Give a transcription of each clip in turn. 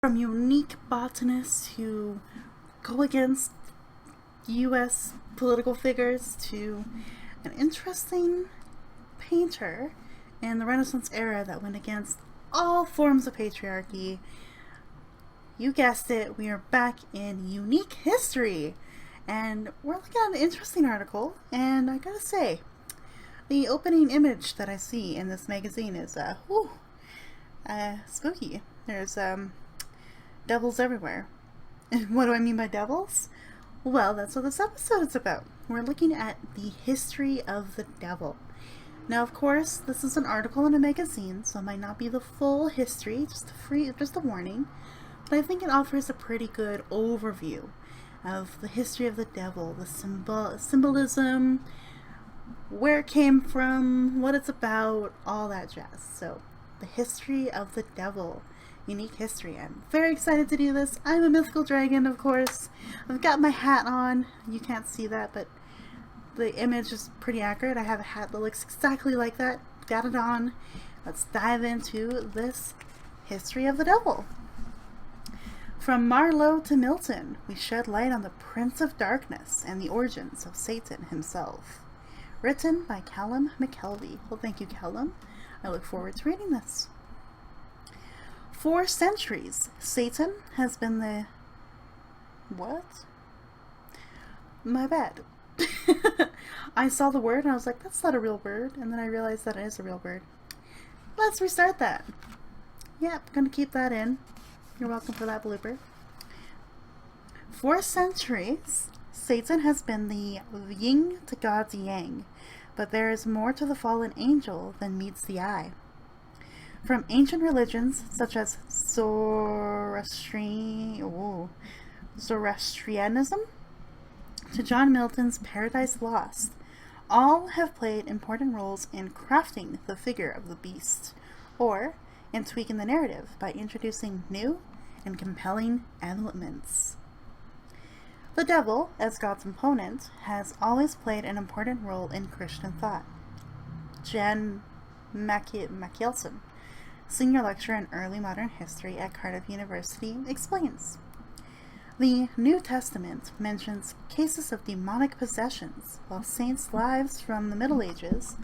From unique botanists who go against U.S. political figures to an interesting painter in the Renaissance era that went against all forms of patriarchy. You guessed it, we are back in unique history, and we're looking at an interesting article, and I gotta say, the opening image that I see in this magazine is spooky. There's devils everywhere. And what do I mean by devils? Well, that's what this episode is about. We're looking at the history of the devil. Now, of course, this is an article in a magazine, so it might not be the full history, just a warning. But I think it offers a pretty good overview of the history of the devil, the symbolism, where it came from, what it's about, all that jazz. So, the history of the devil. Unique history. I'm very excited to do this. I'm a mythical dragon, of course. I've got my hat on. You can't see that, but the image is pretty accurate. I have a hat that looks exactly like that. Got it on. Let's dive into this history of the devil. From Marlowe to Milton, we shed light on the Prince of Darkness and the origins of Satan himself. Written by Callum McKelvey. Well, thank you, Callum. I look forward to reading this. For centuries, Satan has been the... What? My bad. I saw the word and I was like, that's not a real word. And then I realized that it is a real word. Let's restart that. Yep, gonna keep that in. You're welcome for that blooper. For centuries, Satan has been the yin to God's yang. But there is more to the fallen angel than meets the eye. From ancient religions such as Zoroastrianism to John Milton's Paradise Lost, all have played important roles in crafting the figure of the beast, or in tweaking the narrative by introducing new and compelling elements. The devil, as God's opponent, has always played an important role in Christian thought. Jan Machielson, senior lecturer in early modern history at Cardiff University, explains. The New Testament mentions cases of demonic possessions, while saints' lives from the Middle Ages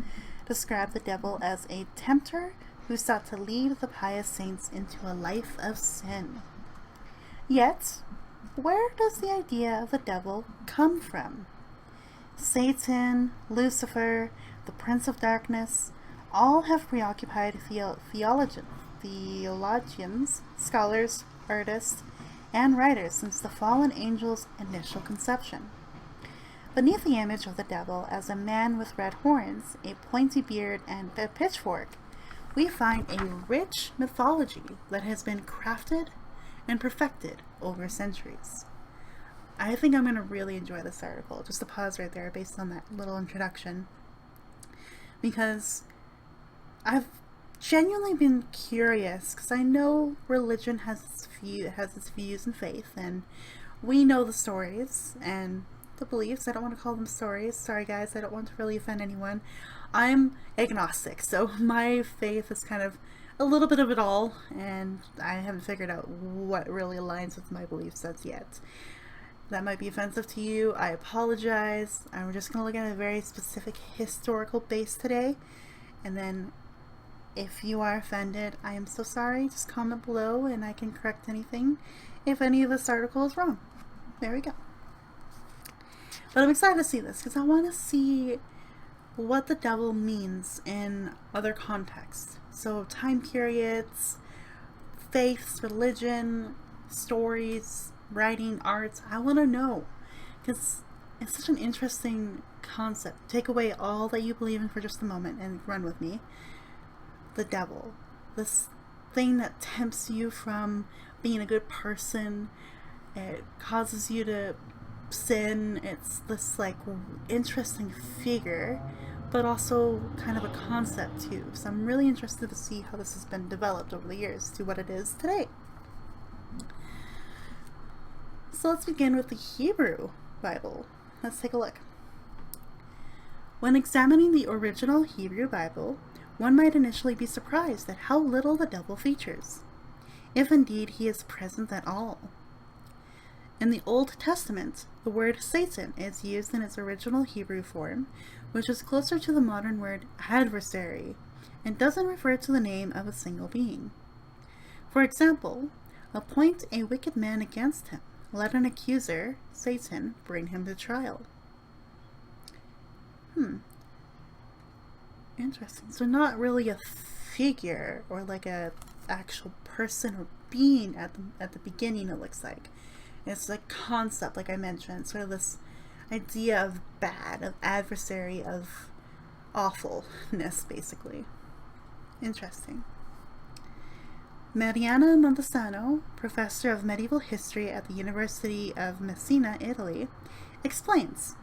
describe the devil as a tempter who sought to lead the pious saints into a life of sin. Yet, where does the idea of the devil come from? Satan, Lucifer, the Prince of Darkness, all have preoccupied theologians, scholars, artists, and writers since the fallen angel's initial conception. Beneath the image of the devil as a man with red horns, a pointy beard, and a pitchfork, we find a rich mythology that has been crafted and perfected over centuries. I think I'm going to really enjoy this article. Just a pause right there based on that little introduction. Because I've genuinely been curious, because I know religion has its views and faith, and we know the stories and the beliefs. I don't want to call them stories. Sorry guys, I don't want to really offend anyone. I'm agnostic, so my faith is kind of a little bit of it all, and I haven't figured out what really aligns with my beliefs as yet. That might be offensive to you. I apologize. I'm just going to look at a very specific historical base today, and then if you are offended, I am so sorry. Just comment below and I can correct anything if any of this article is wrong. There we go. But I'm excited to see this because I want to see what the devil means in other contexts. So time periods, faiths, religion, stories, writing, arts. I want to know because it's such an interesting concept. Take away all that you believe in for just a moment and run with me. The devil, this thing that tempts you from being a good person, it causes you to sin. It's this like interesting figure, but also kind of a concept too. So I'm really interested to see how this has been developed over the years to what it is today. So let's begin with the Hebrew Bible. Let's take a look. When examining the original Hebrew Bible, one might initially be surprised at how little the devil features. if indeed he is present at all. In the Old Testament, the word Satan is used in its original Hebrew form, which is closer to the modern word adversary, and doesn't refer to the name of a single being. For example, appoint a wicked man against him. Let an accuser, Satan, bring him to trial. Interesting. So not really a figure or like a actual person or being at the beginning, it looks like. It's a concept, like I mentioned, sort of this idea of bad, of adversary, of awfulness, basically. Interesting. Mariana Montesano, professor of medieval history at the University of Messina, Italy, explains,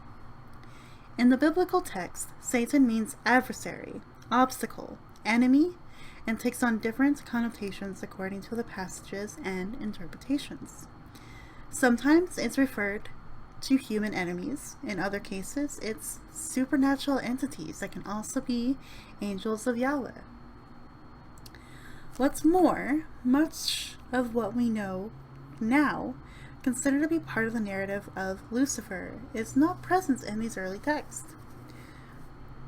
in the biblical text, Satan means adversary, obstacle, enemy, and takes on different connotations according to the passages and interpretations. Sometimes it's referred to human enemies. In other cases, it's supernatural entities that can also be angels of Yahweh. What's more, much of what we know now, considered to be part of the narrative of Lucifer, is not present in these early texts.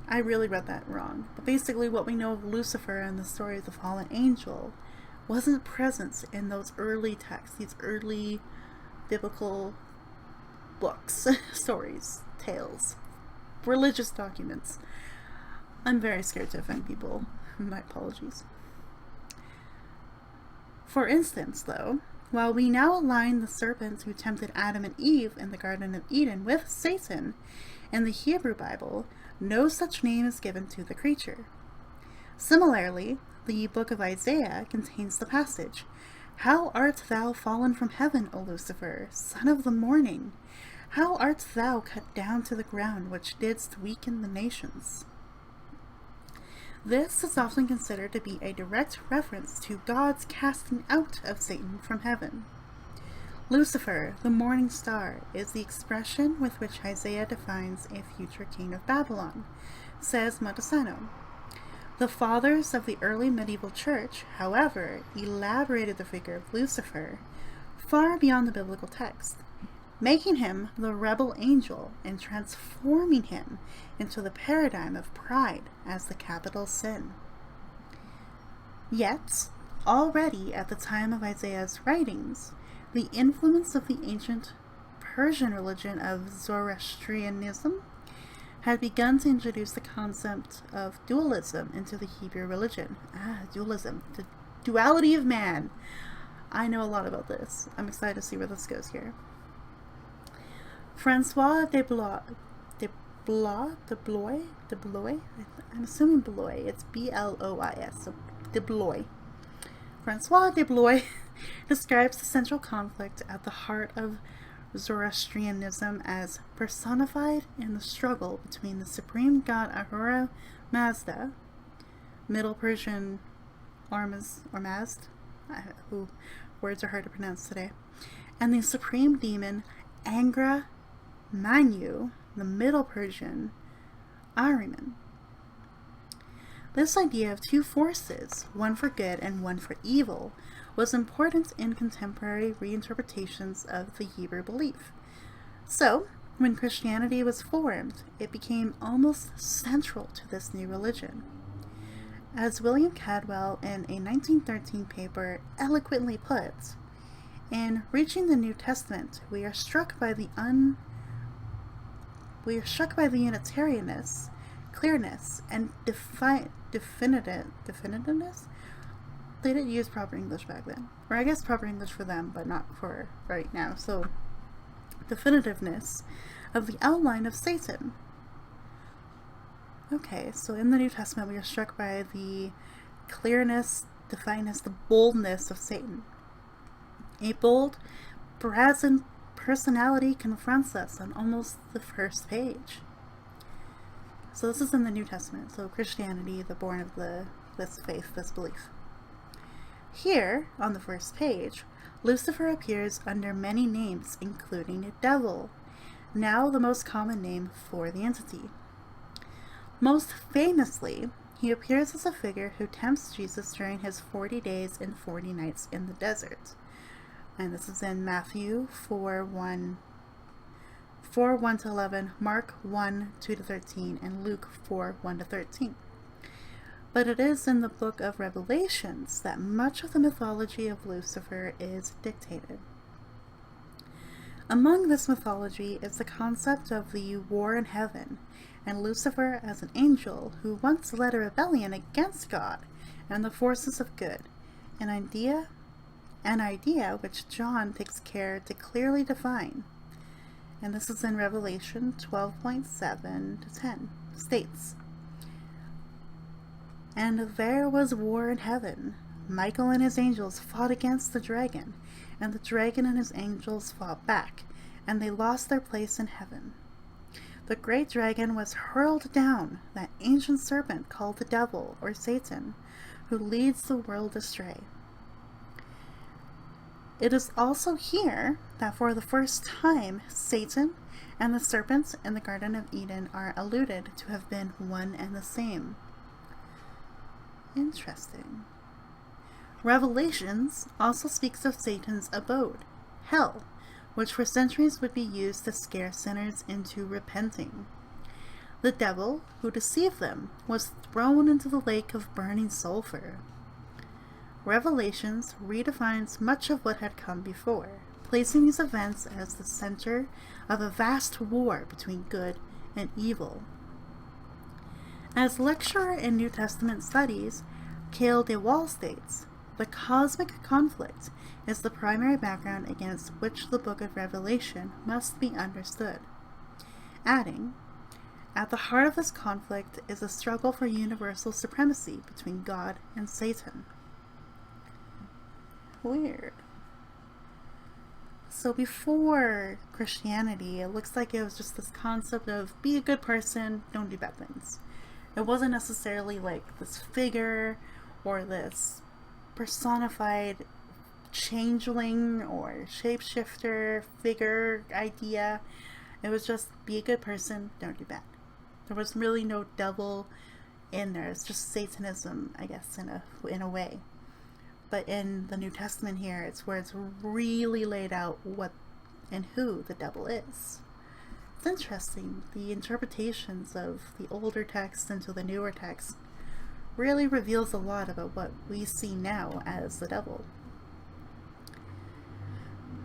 I really read that wrong, but basically what we know of Lucifer and the story of the fallen angel wasn't present in those early texts, these early biblical books, stories, tales, religious documents. I'm very scared to offend people. My apologies. For instance, though, while we now align the serpent who tempted Adam and Eve in the Garden of Eden with Satan, in the Hebrew Bible, no such name is given to the creature. Similarly, the book of Isaiah contains the passage, "How art thou fallen from heaven, O Lucifer, son of the morning? How art thou cut down to the ground, which didst weaken the nations?" This is often considered to be a direct reference to God's casting out of Satan from heaven. Lucifer, the morning star, is the expression with which Isaiah defines a future king of Babylon, says Montesano. The fathers of the early medieval church, however, elaborated the figure of Lucifer far beyond the biblical text, making him the rebel angel and transforming him into the paradigm of pride as the capital sin. Yet, already at the time of Isaiah's writings, the influence of the ancient Persian religion of Zoroastrianism had begun to introduce the concept of dualism into the Hebrew religion. Dualism, the duality of man. I know a lot about this. I'm excited to see where this goes here. Francois de Blois, I'm assuming Blois, it's B-L-O-I-S, so de Blois. Francois de Blois describes the central conflict at the heart of Zoroastrianism as personified in the struggle between the supreme god Ahura Mazda, Middle Persian Mazd, who words are hard to pronounce today, and the supreme demon Angra Mainyu, the Middle Persian Ahriman. This idea of two forces, one for good and one for evil, was important in contemporary reinterpretations of the Hebrew belief. So, when Christianity was formed, it became almost central to this new religion. As William Cadwell in a 1913 paper eloquently put, in reaching the New Testament, we are struck by the Unitarianness, clearness, and definitiveness. They didn't use proper English back then. Or I guess proper English for them, but not for right now. So, definitiveness of the outline of Satan. Okay, so in the New Testament we are struck by the clearness, defineness, the boldness of Satan. A bold, brazen personality confronts us on almost the first page. So this is in the New Testament, so Christianity, the born of this faith, this belief. Here, on the first page, Lucifer appears under many names, including a devil, now the most common name for the entity. Most famously, He appears as a figure who tempts Jesus during his 40 days and 40 nights in the desert. And this is in Matthew 4:1 to 11, Mark 1:2 to 13, and Luke 4:1 to 13. But it is in the book of Revelations that much of the mythology of Lucifer is dictated. Among this mythology is the concept of the war in heaven, and Lucifer as an angel who once led a rebellion against God and the forces of good, an idea which John takes care to clearly define. And this is in Revelation 12:7 to 10, states, "And there was war in heaven. Michael and his angels fought against the dragon, and the dragon and his angels fought back, and they lost their place in heaven. The great dragon was hurled down, that ancient serpent called the devil, or Satan, who leads the world astray." It is also here that for the first time Satan and the serpent in the Garden of Eden are alluded to have been one and the same. Interesting. Revelations also speaks of Satan's abode, hell, which for centuries would be used to scare sinners into repenting. The devil, who deceived them, was thrown into the lake of burning sulfur. Revelations redefines much of what had come before, placing these events as the center of a vast war between good and evil. As lecturer in New Testament studies, Kayla states, "The cosmic conflict is the primary background against which the book of Revelation must be understood," adding, "At the heart of this conflict is a struggle for universal supremacy between God and Satan." Weird. So before Christianity, it looks like it was just this concept of be a good person, don't do bad things. It wasn't necessarily like this figure or this personified changeling or shapeshifter figure idea. It was just be a good person, don't do bad. There was really no devil in there. It's just Satanism, I guess, in a way. But in the New Testament here, it's where it's really laid out what and who the devil is. It's interesting. The interpretations of the older text into the newer text really reveals a lot about what we see now as the devil.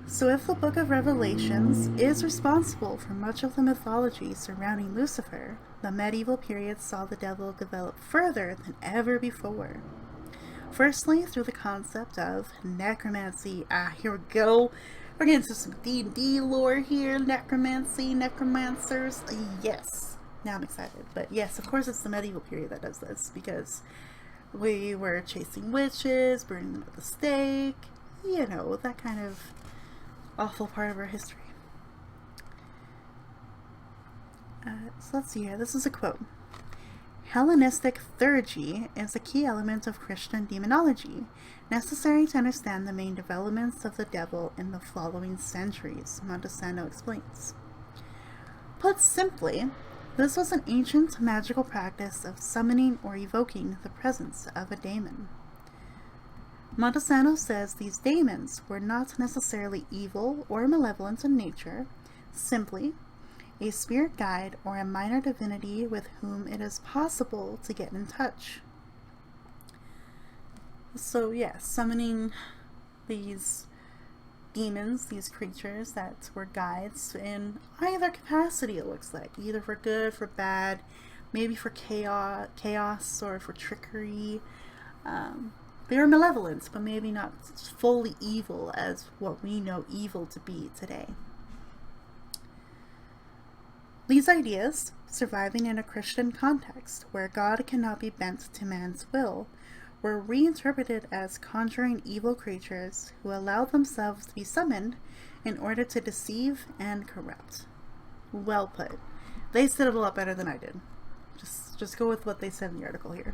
So if the book of Revelations is responsible for much of the mythology surrounding Lucifer, the medieval period saw the devil develop further than ever before. Firstly, through the concept of necromancy. Here we go. We're getting into some D&D lore here. Necromancy, necromancers. Yes. Now I'm excited. But yes, of course it's the medieval period that does this, because we were chasing witches, burning them at the stake. You know, that kind of awful part of our history. So let's see here. This is a quote. "Hellenistic theurgy is a key element of Christian demonology, necessary to understand the main developments of the devil in the following centuries," Montesano explains. Put simply, this was an ancient magical practice of summoning or evoking the presence of a daemon. Montesano says these daemons were not necessarily evil or malevolent in nature, simply a spirit guide or a minor divinity with whom it is possible to get in touch. So yes, summoning these demons, these creatures that were guides in either capacity, it looks like, either for good, for bad, maybe for chaos or for trickery. They were malevolent, but maybe not fully evil as what we know evil to be today. These ideas, surviving in a Christian context where God cannot be bent to man's will, were reinterpreted as conjuring evil creatures who allow themselves to be summoned in order to deceive and corrupt. Well put. They said it a lot better than I did. Just go with what they said in the article here.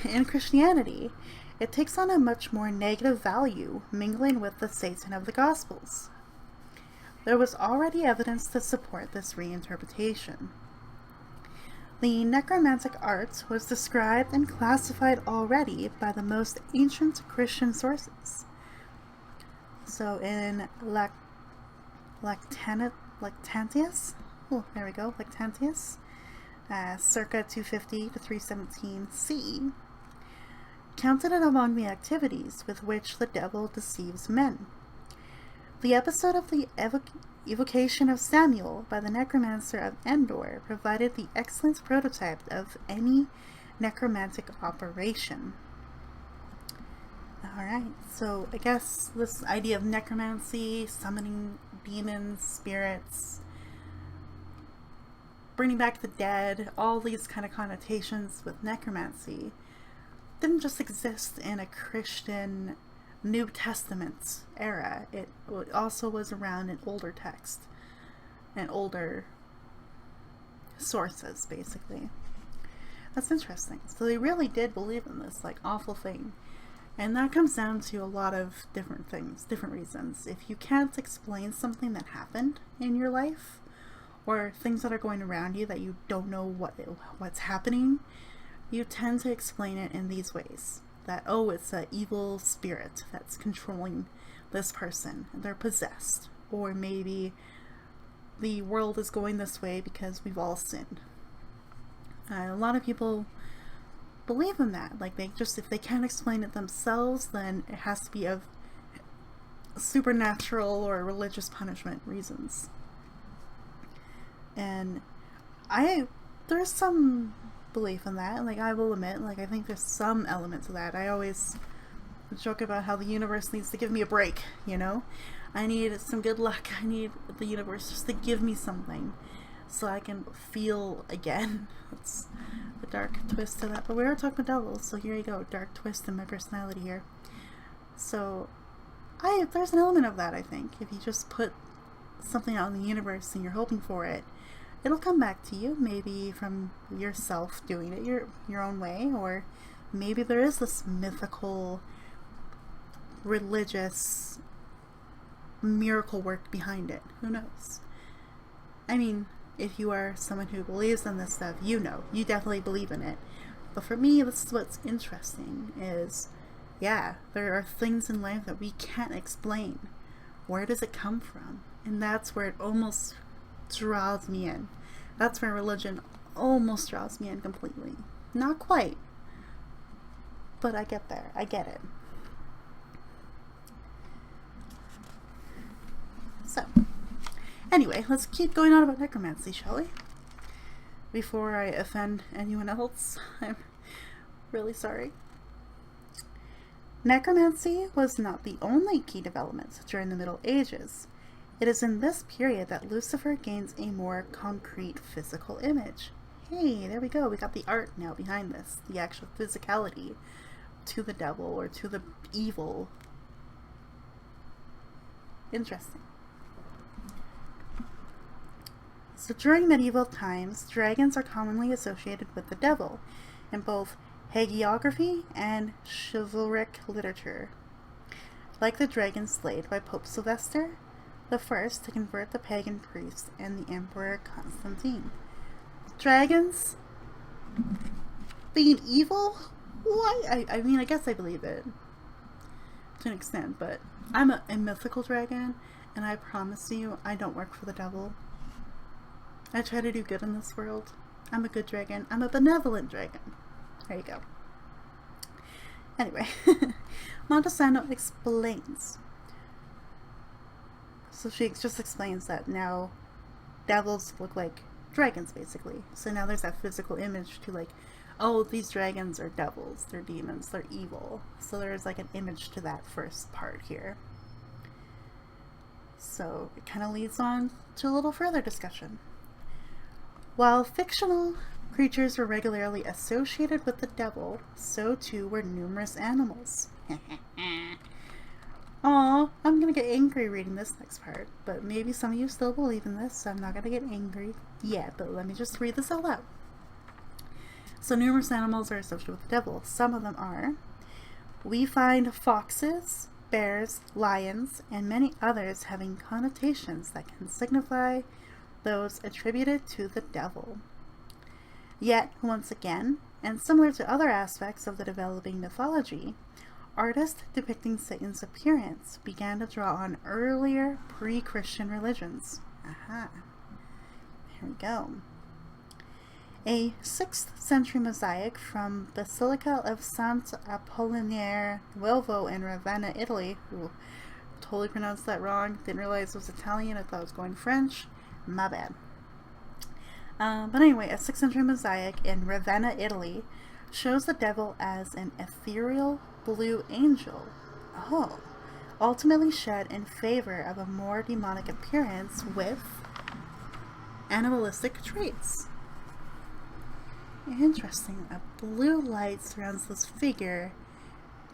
In Christianity, it takes on a much more negative value, mingling with the Satan of the Gospels. There was already evidence to support this reinterpretation. The Necromantic Arts was described and classified already by the most ancient Christian sources. So in Lactantius, circa 250 to 317 CE, counted it among the activities with which the devil deceives men. The episode of the evocation of Samuel by the necromancer of Endor provided the excellent prototype of any necromantic operation. Alright, so I guess this idea of necromancy, summoning demons, spirits, bringing back the dead, all these kind of connotations with necromancy didn't just exist in a Christian New Testament era. It also was around in older text and older sources, basically. That's interesting. So they really did believe in this, like, awful thing. And that comes down to a lot of different things, different reasons. If you can't explain something that happened in your life, or things that are going around you that you don't know what's happening, you tend to explain it in these ways. That, oh, it's an evil spirit that's controlling this person. They're possessed. Or maybe the world is going this way because we've all sinned. A lot of people believe in that. Like, if they can't explain it themselves, then it has to be of supernatural or religious punishment reasons. And there's some belief in that. Like, I will admit, like, I think there's some element to that. I always joke about how the universe needs to give me a break, you know? I need some good luck. I need the universe just to give me something so I can feel again. That's a dark twist to that. But we are talking about devils, so here you go. Dark twist in my personality here. So, there's an element of that, I think. If you just put something out in the universe and you're hoping for it, it'll come back to you, maybe from yourself doing it your own way, or maybe there is this mythical, religious miracle work behind it. Who knows? I mean, if you are someone who believes in this stuff, you definitely believe in it. But for me, this is what's interesting is, yeah, there are things in life that we can't explain. Where does it come from? And that's where it almost draws me in. That's where religion almost draws me in completely. Not quite, but I get there. I get it. So, anyway, let's keep going on about necromancy, shall we? Before I offend anyone else, I'm really sorry. Necromancy was not the only key development during the Middle Ages. It is in this period that Lucifer gains a more concrete physical image. Hey, there we go. We got the art now behind this. The actual physicality to the devil or to the evil. Interesting. So during medieval times, dragons are commonly associated with the devil in both hagiography and chivalric literature. Like the dragon slayed by Pope Sylvester the First to convert the pagan priest and the Emperor Constantine. Dragons being evil? Why? I mean, I guess I believe it to an extent, but I'm a mythical dragon, and I promise you, I don't work for the devil. I try to do good in this world. I'm a good dragon. I'm a benevolent dragon. There you go. Anyway, Montesano explains. So she just explains that now devils look like dragons, basically. So now there's that physical image to, like, oh, these dragons are devils, they're demons, they're evil. So there's like an image to that first part here. So it kind of leads on to a little further discussion. While fictional creatures were regularly associated with the devil, so too were numerous animals. Aw, I'm gonna get angry reading this next part, but maybe some of you still believe in this, so I'm not gonna get angry yet, but let me just read this all out. So numerous animals are associated with the devil. Some of them are. We find foxes, bears, lions, and many others having connotations that can signify those attributed to the devil. Yet, once again, and similar to other aspects of the developing mythology, artists depicting Satan's appearance began to draw on earlier pre-Christian religions. Aha. Here we go. A 6th century mosaic from Basilica of Sant'Apollinare Nuovo in Ravenna, Italy. Ooh, totally pronounced that wrong. Didn't realize it was Italian. I thought it was going French. My bad. But anyway, a 6th century mosaic in Ravenna, Italy shows the devil as an ethereal blue angel. Oh. Ultimately shed in favor of a more demonic appearance with animalistic traits. Interesting. A blue light surrounds this figure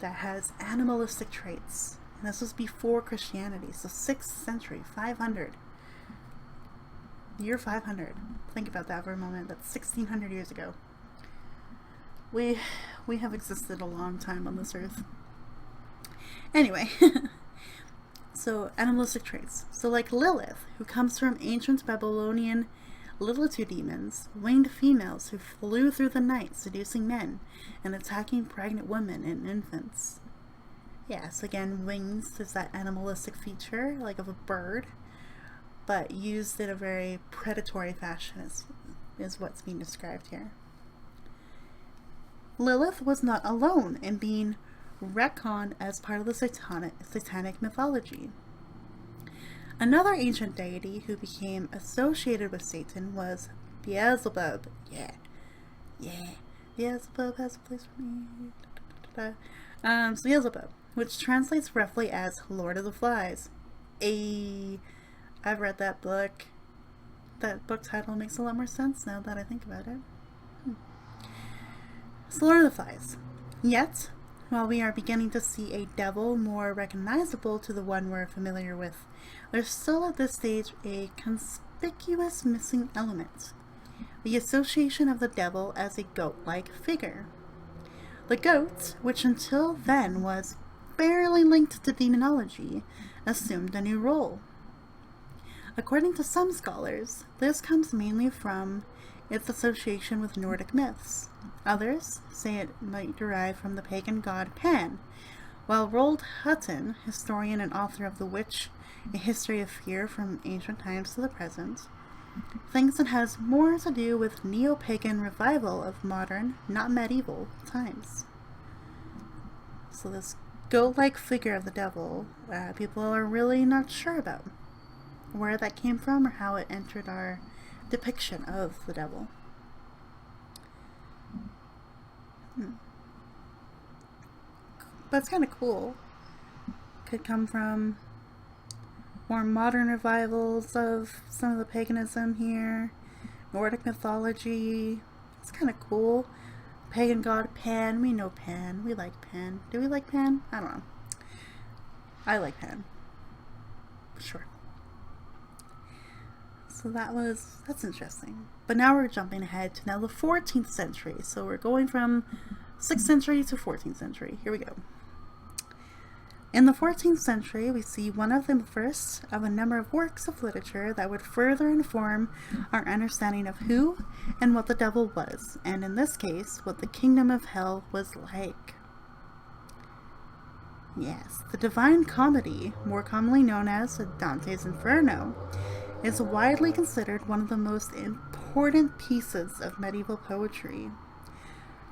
that has animalistic traits. And this was before Christianity, so 6th century, 500. Year 500. Think about that for a moment. That's 1600 years ago. We have existed a long time on this earth. Anyway, so animalistic traits. So like Lilith, who comes from ancient Babylonian Lilith demons, winged females who flew through the night seducing men and attacking pregnant women and infants. Yes, again, wings is that animalistic feature, like of a bird, but used in a very predatory fashion is what's being described here. Lilith was not alone in being retconned as part of the satanic mythology. Another ancient deity who became associated with Satan was Beelzebub. Yeah. Beelzebub has a place for me. So Beelzebub, which translates roughly as Lord of the Flies. I've read that book. That book title makes a lot more sense now that I think about it. So Lord of the Flies. Yet, while we are beginning to see a devil more recognizable to the one we're familiar with, there's still at this stage a conspicuous missing element: the association of the devil as a goat-like figure. The goat, which until then was barely linked to demonology, assumed a new role. According to some scholars, this comes mainly from its association with Nordic myths. Others say it might derive from the pagan god Pan, while Roald Hutton, historian and author of The Witch, A History of Fear from Ancient Times to the Present, thinks it has more to do with neo-pagan revival of modern, not medieval, times. So this goat-like figure of the devil, people are really not sure about where that came from or how it entered our depiction of the devil. But it's kind of cool. Could come from more modern revivals of some of the paganism here, Nordic mythology. It's kind of cool. Pagan god Pan. We know Pan. We like Pan. Do we like Pan? I don't know. I like Pan. Sure. So that's interesting. But now we're jumping ahead to now the 14th century. So we're going from 6th century to 14th century. Here we go. In the 14th century, we see one of the first of a number of works of literature that would further inform our understanding of who and what the devil was, and in this case, what the kingdom of hell was like. Yes, the Divine Comedy, more commonly known as Dantes Inferno, is widely considered one of the most important pieces of medieval poetry.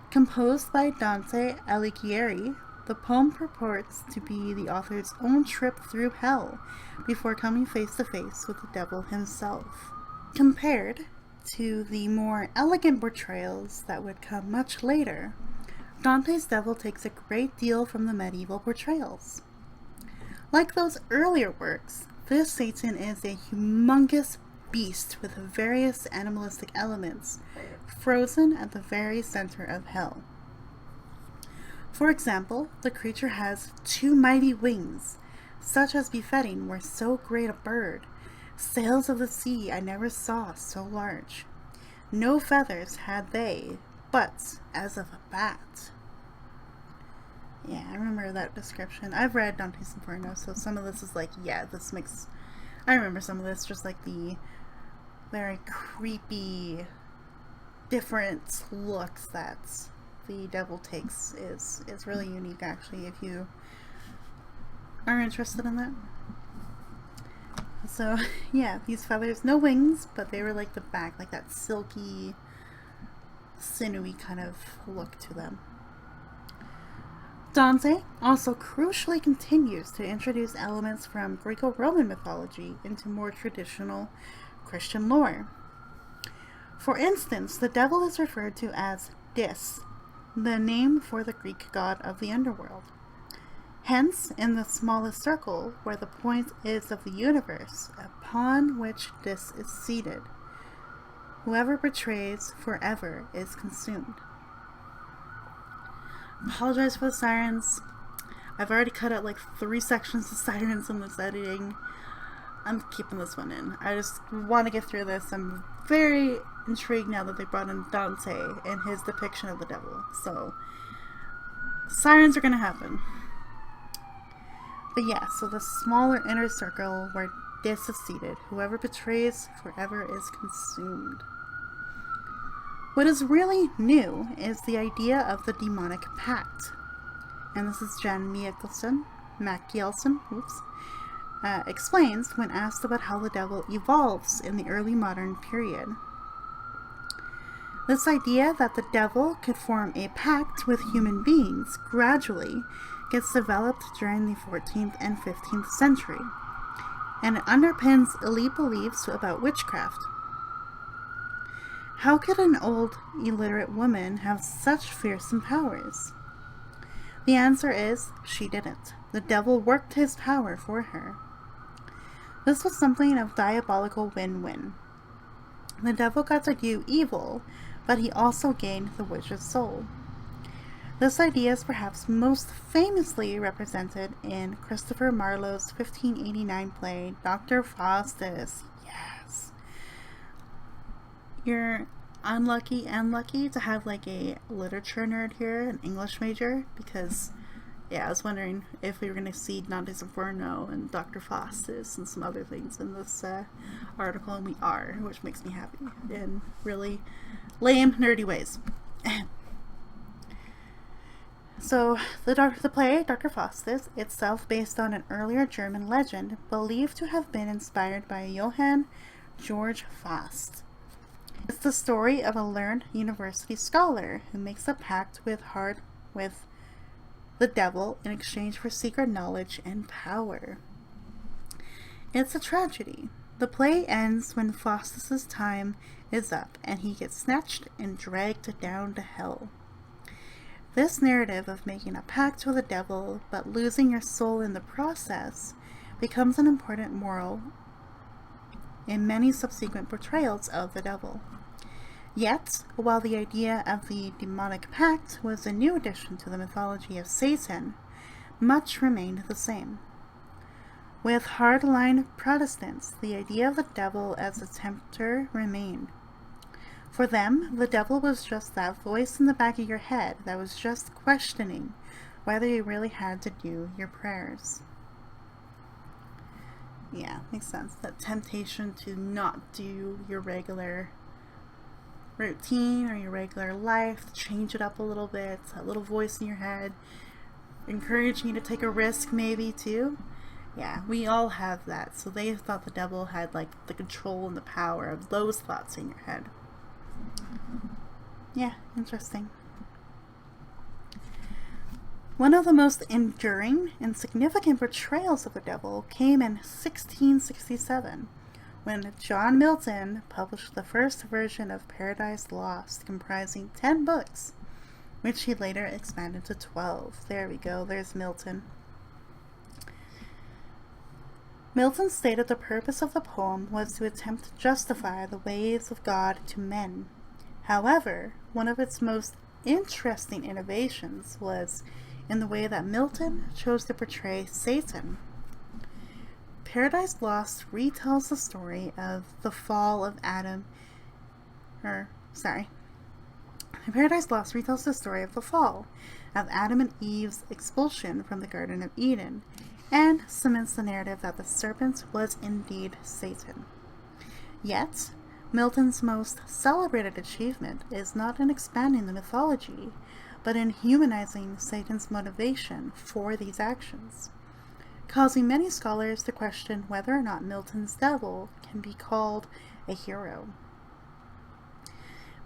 Composed by Dante Alighieri, the poem purports to be the author's own trip through hell before coming face to face with the devil himself. Compared to the more elegant portrayals that would come much later, Dante's Devil takes a great deal from the medieval portrayals. Like those earlier works, this Satan is a humongous beast with various animalistic elements, frozen at the very center of hell. For example, the creature has 2 mighty wings, such as befitting were so great a bird. Sails of the sea I never saw so large. No feathers had they, but as of a bat. Yeah, I remember that description. I've read Dantes Inferno, so some of this is like, yeah, this makes... I remember some of this, just like the very creepy different looks that the devil takes is really unique, actually, if you are interested in that. So yeah, these feathers, no wings, but they were like the back, like that silky, sinewy kind of look to them. Dante also crucially continues to introduce elements from Greco-Roman mythology into more traditional Christian lore. For instance, the devil is referred to as Dis, the name for the Greek god of the underworld. Hence, in the smallest circle, where the point is of the universe, upon which Dis is seated, whoever betrays forever is consumed. Apologize for the sirens. I've already cut out like 3 sections of sirens in this editing. I'm keeping this one in. I just want to get through this. I'm very intrigued now that they brought in Dante and his depiction of the devil. So, sirens are going to happen. But yeah, so the smaller inner circle where Dis is seated, whoever betrays forever is consumed. What is really new is the idea of the demonic pact. And this is Jan Macielsen, explains when asked about how the devil evolves in the early modern period. This idea that the devil could form a pact with human beings gradually gets developed during the 14th and 15th century, and it underpins elite beliefs about witchcraft. How could an old, illiterate woman have such fearsome powers? The answer is, she didn't. The devil worked his power for her. This was something of diabolical win-win. The devil got to do evil, but he also gained the witch's soul. This idea is perhaps most famously represented in Christopher Marlowe's 1589 play, Dr. Faustus. Yes! You're unlucky and lucky to have like a literature nerd here, an English major, because yeah, I was wondering if we were going to see Dantes Inferno and Dr. Faustus and some other things in this article, and we are, which makes me happy in really lame, nerdy ways. So, the play, Dr. Faustus, itself based on an earlier German legend believed to have been inspired by Johann Georg Faust. It's the story of a learned university scholar who makes a pact with the devil in exchange for secret knowledge and power. It's a tragedy. The play ends when Faustus's time is up and he gets snatched and dragged down to hell. This narrative of making a pact with the devil but losing your soul in the process becomes an important moral in many subsequent portrayals of the devil. Yet, while the idea of the demonic pact was a new addition to the mythology of Satan, much remained the same. With hardline Protestants, the idea of the devil as a tempter remained. For them, the devil was just that voice in the back of your head that was just questioning whether you really had to do your prayers. Yeah, makes sense. That temptation to not do your regular routine or your regular life, to change it up a little bit, that little voice in your head, encouraging you to take a risk maybe too. Yeah, we all have that. So they thought the devil had like the control and the power of those thoughts in your head. Yeah, interesting. One of the most enduring and significant portrayals of the devil came in 1667, when John Milton published the first version of Paradise Lost, comprising 10 books, which he later expanded to 12. There we go, there's Milton. Milton stated the purpose of the poem was to attempt to justify the ways of God to men. However, one of its most interesting innovations was in the way that Milton chose to portray Satan. Paradise Lost retells the story of the fall of Paradise Lost retells the story of the fall of Adam and Eve's expulsion from the Garden of Eden, and cements the narrative that the serpent was indeed Satan. Yet, Milton's most celebrated achievement is not in expanding the mythology, but in humanizing Satan's motivation for these actions, causing many scholars to question whether or not Milton's devil can be called a hero.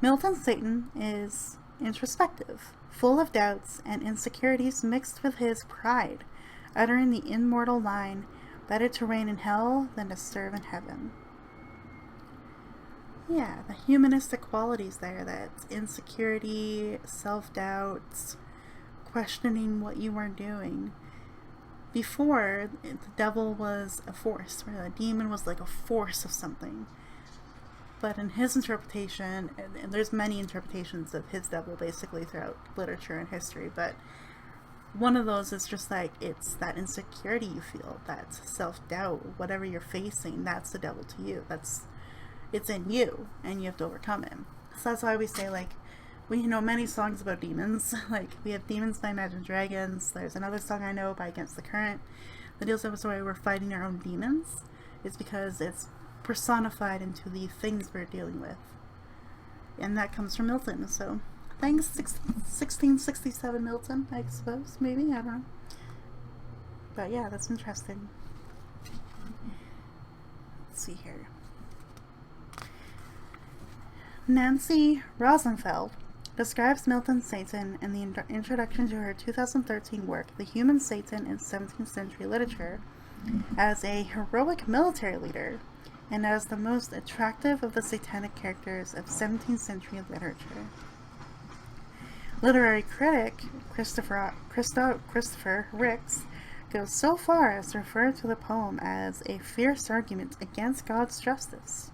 Milton's Satan is introspective, full of doubts and insecurities mixed with his pride, uttering the immortal line, "Better to reign in hell than to serve in heaven." Yeah, the humanistic qualities there, that insecurity, self-doubts, questioning what you are doing. Before, the devil was a force, right? A demon was like a force of something. But in his interpretation, and there's many interpretations of his devil basically throughout literature and history, but one of those is just like, it's that insecurity you feel, that self-doubt, whatever you're facing, that's the devil to you. It's in you, and you have to overcome it. So that's why we say, like, we know many songs about demons. Like, we have Demons by Imagine Dragons. There's another song I know by Against the Current that deals with the way we're fighting our own demons. It's because it's personified into the things we're dealing with. And that comes from Milton. So, thanks 1667 Milton, I suppose. Maybe, I don't know. But yeah, that's interesting. Let's see here. Nancy Rosenfeld describes Milton's Satan in the introduction to her 2013 work, The Human Satan in 17th Century Literature, as a heroic military leader and as the most attractive of the satanic characters of 17th century literature. Literary critic Christopher Ricks goes so far as to refer to the poem as a fierce argument against God's justice.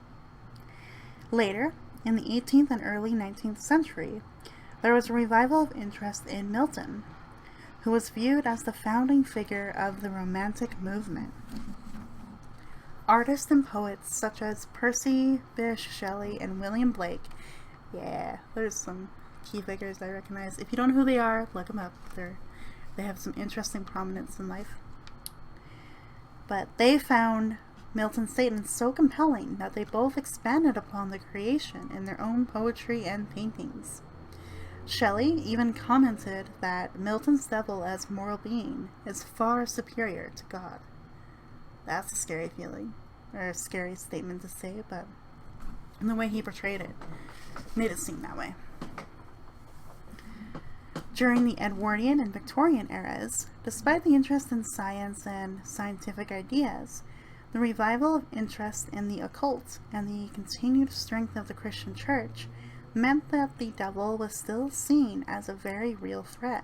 Later, in the 18th and early 19th century, there was a revival of interest in Milton, who was viewed as the founding figure of the Romantic movement. Artists and poets such as Percy Bysshe Shelley and William Blake, yeah, there's some key figures I recognize. If you don't know who they are, look them up. They have some interesting prominence in life. But they found Milton's Satan so compelling that they both expanded upon the creation in their own poetry and paintings. Shelley even commented that Milton's devil as moral being is far superior to God. That's a scary feeling, or a scary statement to say, but in the way he portrayed it, made it seem that way. During the Edwardian and Victorian eras, despite the interest in science and scientific ideas, the revival of interest in the occult and the continued strength of the Christian Church meant that the devil was still seen as a very real threat.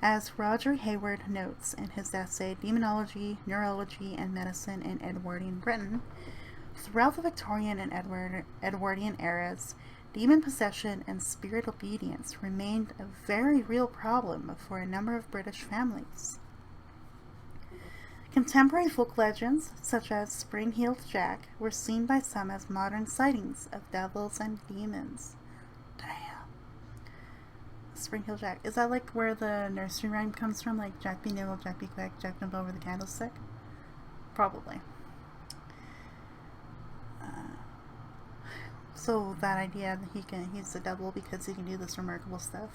As Roger Hayward notes in his essay Demonology, Neurology, and Medicine in Edwardian Britain, throughout the Victorian and Edwardian eras, demon possession and spirit obedience remained a very real problem for a number of British families. Contemporary folk legends, such as Spring-Heeled Jack, were seen by some as modern sightings of devils and demons. Damn. Spring-Heeled Jack. Is that like where the nursery rhyme comes from? Like, Jack be nimble, Jack be quick, Jack jump over the candlestick? Probably. So that idea that he's the devil because he can do this remarkable stuff.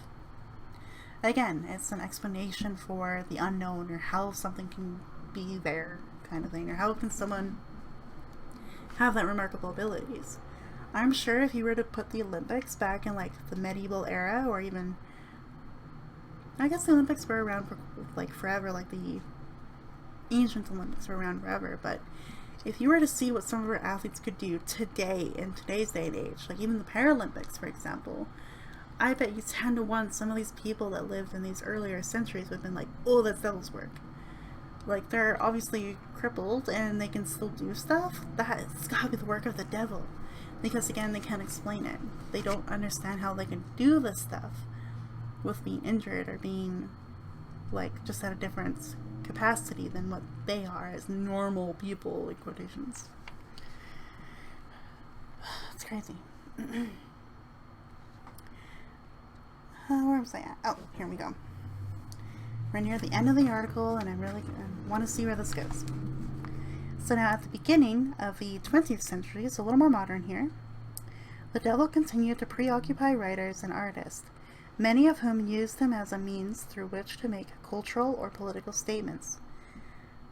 Again, it's an explanation for the unknown, or how something can be there, kind of thing, or how can someone have that remarkable abilities. I'm sure if you were to put the Olympics back in like the medieval era, or even, I guess the Olympics were around for like forever, like the ancient Olympics were around forever, but if you were to see what some of our athletes could do today, in today's day and age, like even the Paralympics, for example, I bet you 10 to 1 some of these people that lived in these earlier centuries would have been like, oh, that's devil's work. Like, they're obviously crippled and they can still do stuff. That's gotta be the work of the devil. Because, again, they can't explain it. They don't understand how they can do this stuff with being injured or being, like, just at a different capacity than what they are as normal people, in quotations. It's crazy. Where was I at? Oh, here we go. We're near the end of the article, and I want to see where this goes. So now at the beginning of the 20th century, it's a little more modern here, the devil continued to preoccupy writers and artists, many of whom used him as a means through which to make cultural or political statements.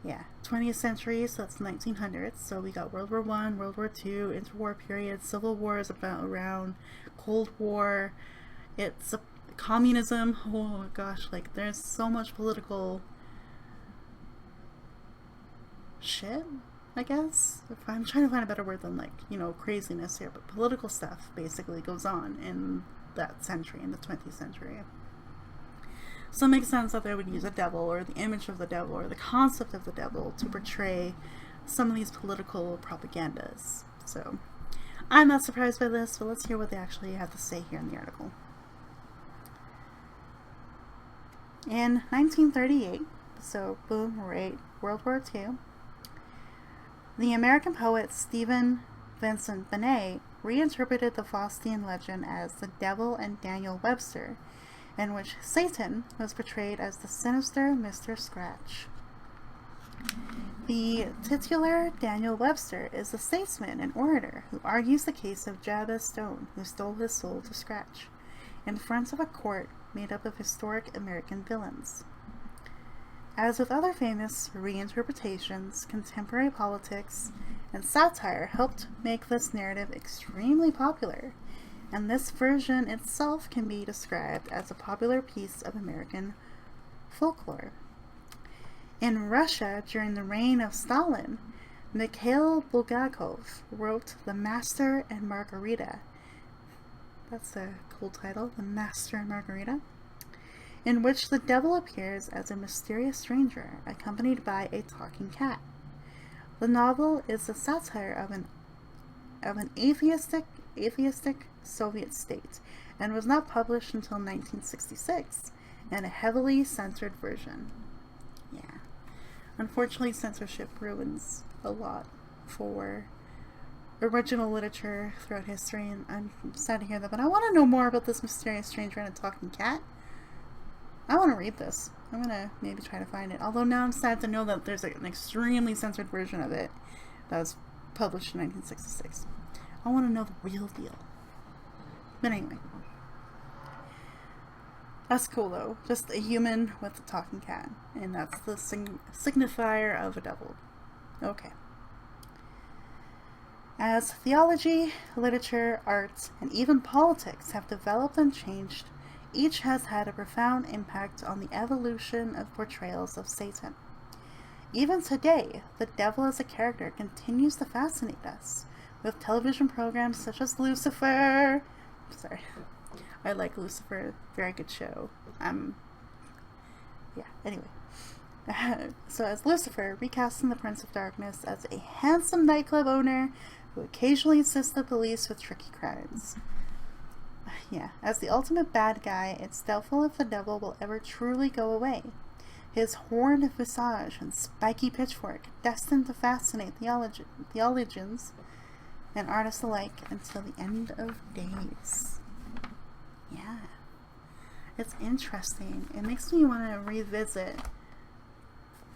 Yeah, 20th century, so that's 1900s. So we got World War I, World War II, interwar period, Civil War is about around, Cold War, it's communism. Oh gosh, like there's so much political shit, I guess. If I'm trying to find a better word than like, craziness here, but political stuff basically goes on in that century, in the 20th century. So it makes sense that they would use a devil or the image of the devil or the concept of the devil to portray some of these political propagandas. So I'm not surprised by this, but let's hear what they actually have to say here in the article. In 1938, so boom, right, World War II, the American poet Stephen Vincent Benet reinterpreted the Faustian legend as the devil and Daniel Webster, in which Satan was portrayed as the sinister Mr. Scratch. The titular Daniel Webster is a statesman and orator who argues the case of Jabez Stone, who stole his soul to Scratch, in front of a court made up of historic American villains. As with other famous reinterpretations, contemporary politics and satire helped make this narrative extremely popular, and this version itself can be described as a popular piece of American folklore. In Russia, during the reign of Stalin, Mikhail Bulgakov wrote The Master and Margarita. That's a cool title, The Master and Margarita, in which the devil appears as a mysterious stranger accompanied by a talking cat. The novel is a satire of an atheistic Soviet state, and was not published until 1966 in a heavily censored version. Yeah. Unfortunately, censorship ruins a lot for original literature throughout history, and I'm sad to hear that, but I want to know more about this mysterious stranger and a talking cat. I want to read this. I'm going to maybe try to find it, although now I'm sad to know that there's an extremely censored version of it that was published in 1966. I want to know the real deal. But anyway. That's cool though. Just a human with a talking cat. And that's the signifier of a devil. Okay. As theology, literature, arts, and even politics have developed and changed, each has had a profound impact on the evolution of portrayals of Satan. Even today, the devil as a character continues to fascinate us, with television programs such as Lucifer. Sorry, I like Lucifer, very good show. Anyway. So as Lucifer, recasting the Prince of Darkness as a handsome nightclub owner who occasionally assists the police with tricky crimes. Yeah, as the ultimate bad guy, it's doubtful if the devil will ever truly go away. His horned visage and spiky pitchfork, destined to fascinate theologians and artists alike until the end of days. Yeah. It's interesting. It makes me want to revisit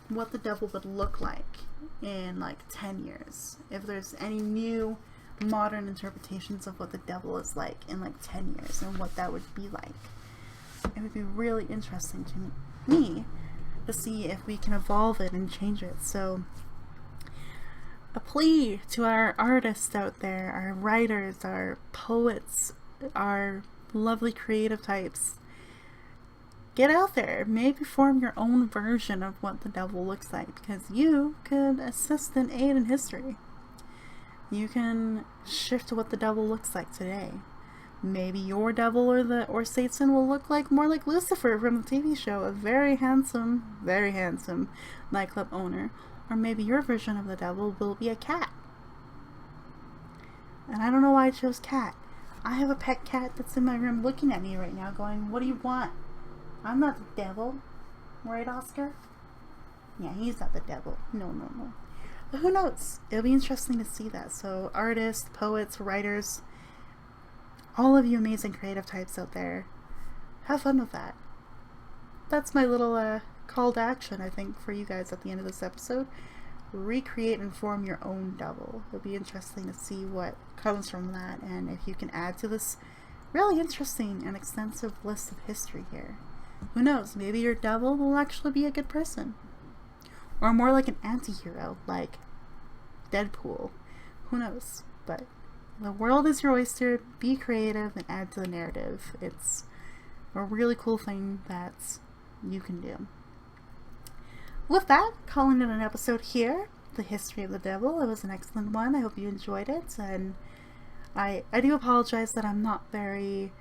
what the devil would look like in like 10 years. If there's any new modern interpretations of what the devil is like in like 10 years and what that would be like. It would be really interesting to me to see if we can evolve it and change it. So a plea to our artists out there, our writers, our poets, our lovely creative types. Get out there. Maybe form your own version of what the devil looks like, because you could assist and aid in history. You can shift to what the devil looks like today. Maybe your devil or Satan will look like more like Lucifer from the TV show, a very handsome nightclub owner. Or maybe your version of the devil will be a cat. And I don't know why I chose cat. I have a pet cat that's in my room looking at me right now going, what do you want? I'm not the devil. Right, Oscar? Yeah, he's not the devil. No. But who knows? It'll be interesting to see that. So artists, poets, writers, all of you amazing creative types out there, have fun with that. That's my little call to action, I think, for you guys at the end of this episode. recreate and form your own devil. It'll be interesting to see what comes from that, and if you can add to this really interesting and extensive list of history here. Who knows, maybe your devil will actually be a good person. Or more like an anti-hero, like Deadpool. Who knows? But the world is your oyster. Be creative and add to the narrative. It's a really cool thing that you can do. With that, calling it an episode here, The History of the Devil. It was an excellent one. I hope you enjoyed it, and I do apologize that I'm not very...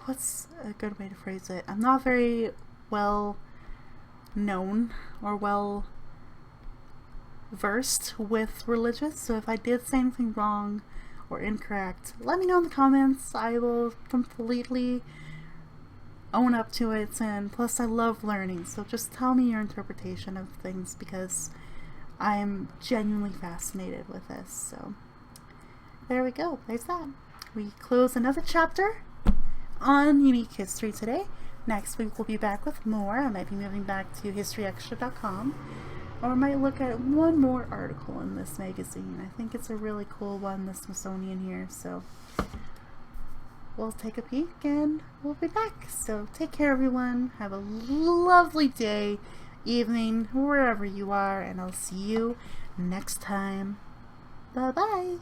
What's a good way to phrase it? I'm not very well known or well versed with religious, so if I did say anything wrong or incorrect, let me know in the comments. I will completely own up to it, and plus I love learning, so just tell me your interpretation of things, because I am genuinely fascinated with this. So there we go, there's that. We close another chapter on Unique History today. Next week we'll be back with more. I might be moving back to historyextra.com, or I might look at one more article in this magazine. I think it's a really cool one, the Smithsonian here, so we'll take a peek and we'll be back. So take care, everyone. Have a lovely day, evening, wherever you are, and I'll see you next time. Bye-bye.